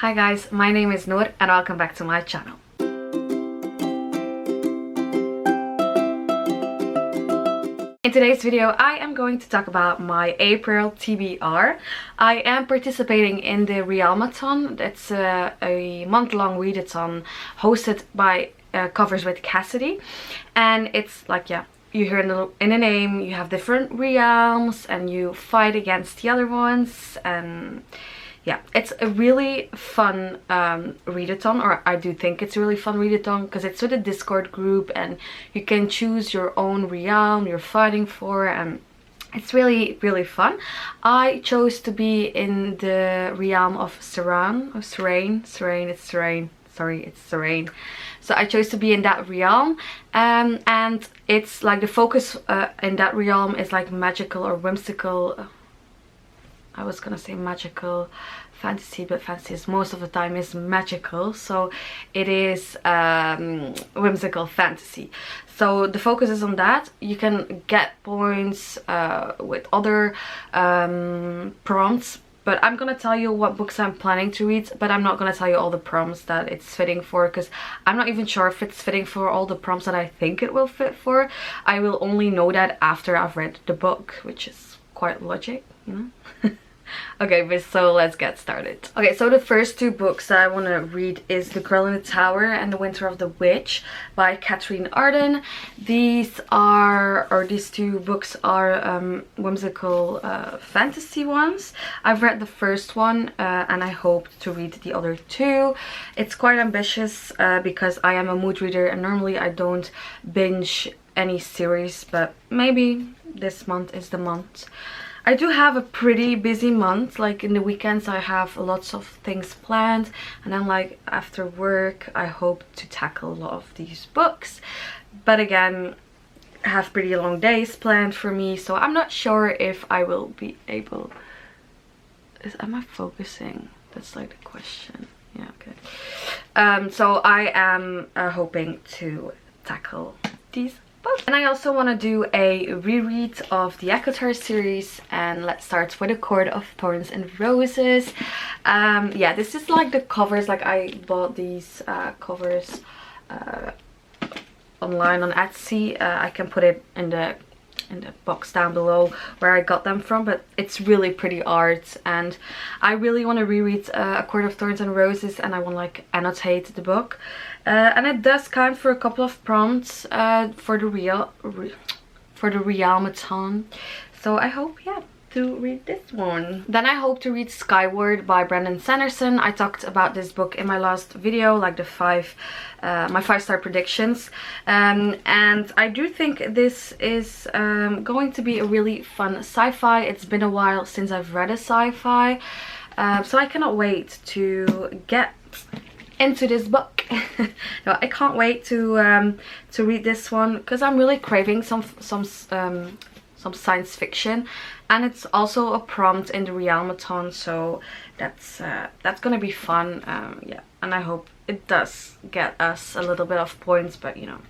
Hi guys, my name is Noor and welcome back to my channel. In today's video, I am going to talk about my April TBR. I am participating in the Realmathon. It's a month-long readathon hosted by Covers with Cassidy, and it's like, yeah, you hear in the name, you have different realms and you fight against the other ones, and yeah, it's a really fun readathon, or I do think it's a really fun readathon because it's with a Discord group and you can choose your own realm you're fighting for, and it's really fun. I chose to be in the realm of Serene. So I chose to be in that realm, and it's like the focus in that realm is like magical or whimsical. I was gonna say magical fantasy, but fantasy is most of the time is magical, so it is whimsical fantasy. So the focus is on that. You can get points with other prompts, but I'm gonna tell you what books I'm planning to read, but I'm not gonna tell you all the prompts that it's fitting for, because I'm not even sure if it's fitting for all the prompts that I think it will fit for. I will only know that after I've read the book, which is quite logic, you know. Okay, but so let's get started. Okay, so the first two books that I want to read is The Girl in the Tower and The Winter of the Witch by Catherine Arden. These two books are whimsical fantasy ones. I've read the first one and I hope to read the other two. It's quite ambitious because I am a mood reader and normally I don't binge any series, but maybe this month is the month. I do have a pretty busy month. Like in the weekends I have lots of things planned, and then like after work I hope to tackle a lot of these books, but again I have pretty long days planned for me, so I'm not sure if I will be able. Am I focusing? That's like the question. Yeah, okay. So I am hoping to tackle these. And I also want to do a reread of the ACOTAR series, and let's start with A Court of Thorns and Roses. Yeah, this is like the covers. Like I bought these covers online on Etsy. I can put it in the box down below where I got them from, but it's really pretty art, and I really want to reread A Court of Thorns and Roses, and I want to like annotate the book, and it does count for a couple of prompts for the Realmathon, so I hope, yeah, to read this one. Then I hope to read Skyward by Brandon Sanderson. I talked about this book in my last video, like the my 5-star predictions, and I do think this is going to be a really fun sci-fi. It's been a while since I've read a sci-fi, so I cannot wait to get into this book. No, I can't wait to read this one because I'm really craving some science fiction, and it's also a prompt in the Realmathon, so that's gonna be fun. Yeah, and I hope it does get us a little bit of points, but you know,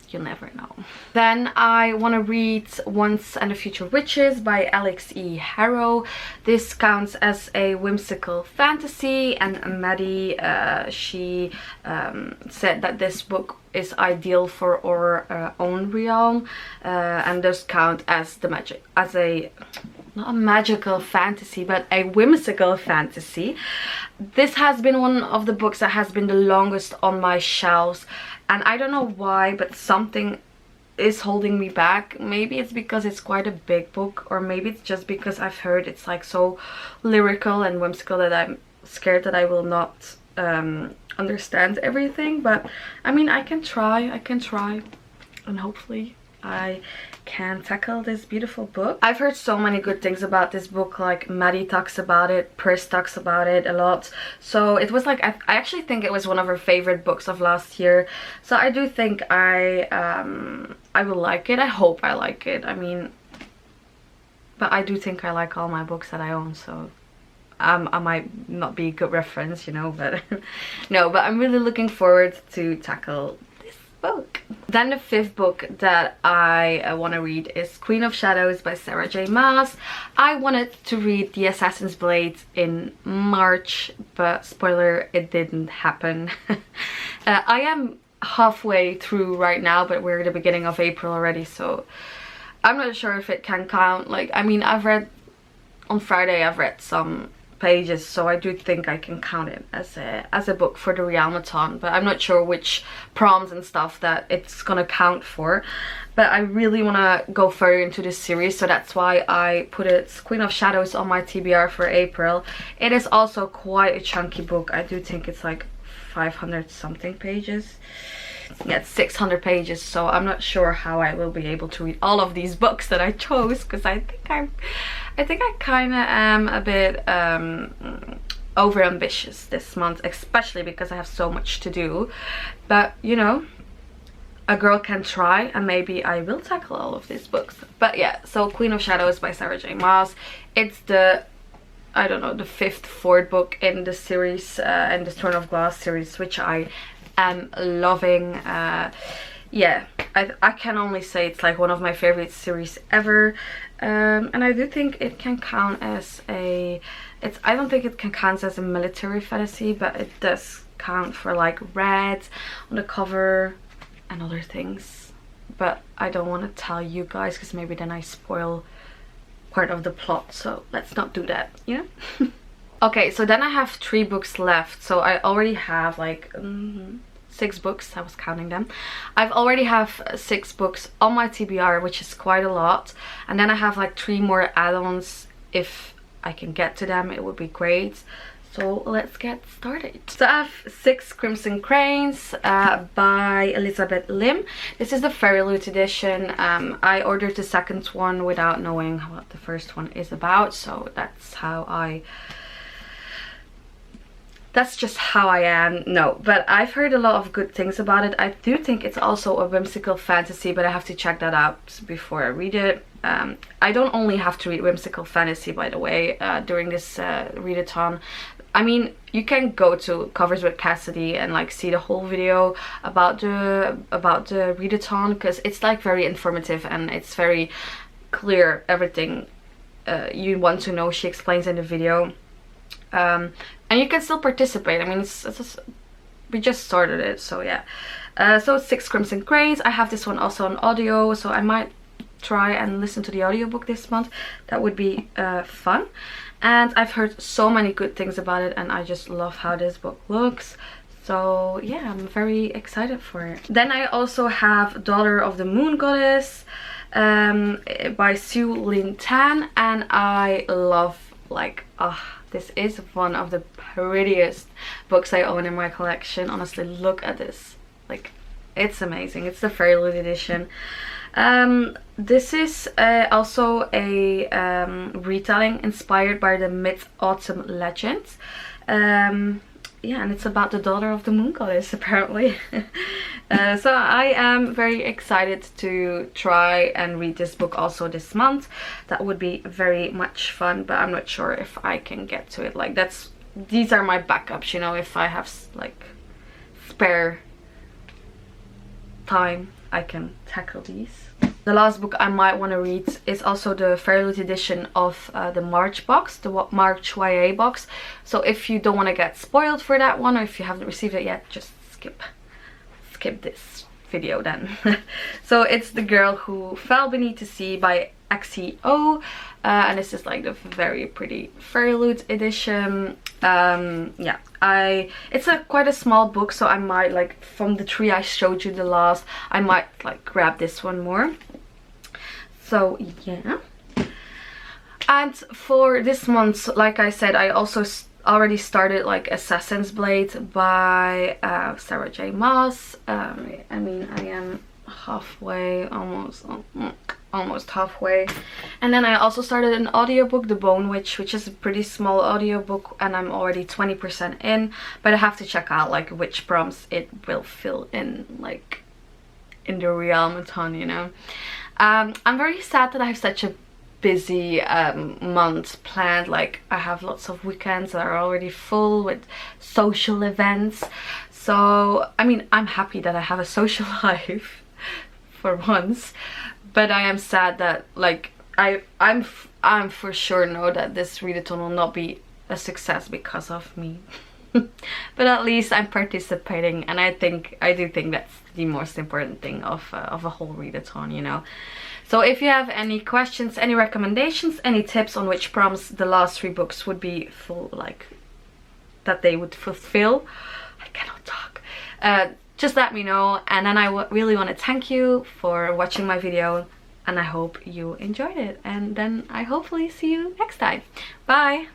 you never know. Then I want to read Once and a Future Witches by Alex E. Harrow. This counts as a whimsical fantasy, and Maddie, she said that this book is ideal for our own realm, and does count as not a magical fantasy, but a whimsical fantasy. This has been one of the books that has been the longest on my shelves, and I don't know why, but something is holding me back. Maybe it's because it's quite a big book, or maybe it's just because I've heard it's like so lyrical and whimsical that I'm scared that I will not understand everything. But I mean, I can try, and hopefully I can tackle this beautiful book. I've heard so many good things about this book, like Maddie talks about it, Pris talks about it a lot, so it was like I actually think it was one of her favorite books of last year, so I do think I will like it. I hope I like it. I mean, but I do think I like all my books that I own, so I might not be a good reference, you know, but no, but I'm really looking forward to tackle this book. Then the fifth book that I want to read is Queen of Shadows by Sarah J Maas. I wanted to read The Assassin's Blade in March, but spoiler, it didn't happen. I am halfway through right now, but we're at the beginning of April already, so I'm not sure if it can count. Like, I mean, on Friday I've read some pages, so I do think I can count it as a book for the Realmathon, but I'm not sure which prompts and stuff that it's gonna count for. But I really want to go further into this series, so that's why I put it Queen of Shadows on my TBR for April. It is also quite a chunky book. I do think it's like 500 something pages. Yeah, it's 600 pages, so I'm not sure how I will be able to read all of these books that I chose, because I think I kind of am a bit over ambitious this month, especially because I have so much to do. But you know, a girl can try, and maybe I will tackle all of these books. But yeah, so Queen of Shadows by Sarah J Maas. It's the, I don't know, the fourth book in the series, in the Throne of Glass series, which I am loving. Yeah, I can only say it's like one of my favorite series ever. And I do think it can count as I don't think it can count as a military fantasy, but it does count for like red on the cover and other things. But I don't want to tell you guys, because maybe then I spoil part of the plot, so let's not do that, you know. Okay, so then I have 3 books left, so I already have like 6 books. I was counting them. I've already have 6 books on my TBR, which is quite a lot, and then I have like 3 more add-ons. If I can get to them, it would be great. So let's get started. So I have 6 Crimson Cranes by Elizabeth Lim. This is the Fairy Loot edition. I ordered the second one without knowing what the first one is about, so that's just how I am. No, but I've heard a lot of good things about it. I do think it's also a whimsical fantasy, but I have to check that out before I read it. I don't only have to read whimsical fantasy, by the way, during this readathon. I mean, you can go to Covers with Cassidy and like see the whole video about the readathon, because it's like very informative and it's very clear, everything you want to know she explains in the video. And you can still participate. I mean, we just started it, so yeah. So it's 6 Crimson Cranes. I have this one also on audio, so I might try and listen to the audiobook this month. That would be fun. And I've heard so many good things about it, and I just love how this book looks. So yeah, I'm very excited for it. Then I also have Daughter of the Moon Goddess by Sue Lin Tan, and I love, like, this is one of the prettiest books I own in my collection. Honestly, look at this. Like, it's amazing. It's the Fairy Loot edition. This is also a retelling inspired by the Mid-Autumn Legends. Yeah, and it's about the Daughter of the Moon Goddess, apparently. So I am very excited to try and read this book also this month. That would be very much fun, but I'm not sure if I can get to it. Like, these are my backups, you know, if I have like spare time, I can tackle these. The last book I might want to read is also the Fairy Loot edition of the March box, the March YA box. So if you don't want to get spoiled for that one, or if you haven't received it yet, just skip this video then. So it's The Girl Who Fell Beneath the Sea by XEO, and this is like the very pretty Fairy Loot edition. Yeah, it's quite a small book, so I might, like, from the 3 I showed you the last, I might like grab this one more. So yeah. And for this month, like I said, I also already started like Assassin's Blade by Sarah J Maas. I mean, I am halfway, almost halfway. And then I also started an audiobook, The Bone Witch, which is a pretty small audiobook, and I'm already 20% in, but I have to check out like which prompts it will fill in, like in the Realmathon, you know. I'm very sad that I have such a busy month planned. Like, I have lots of weekends that are already full with social events, So I mean, I'm happy that I have a social life for once, but I am sad that like I'm for sure know that this readathon will not be a success because of me. But at least I'm participating, and I do think that's the most important thing of a whole readathon, you know. So if you have any questions, any recommendations, any tips on which prompts the last 3 books would be full, like that they would fulfill, I cannot talk, just let me know. And then I really want to thank you for watching my video, and I hope you enjoyed it, and then I hopefully see you next time. Bye.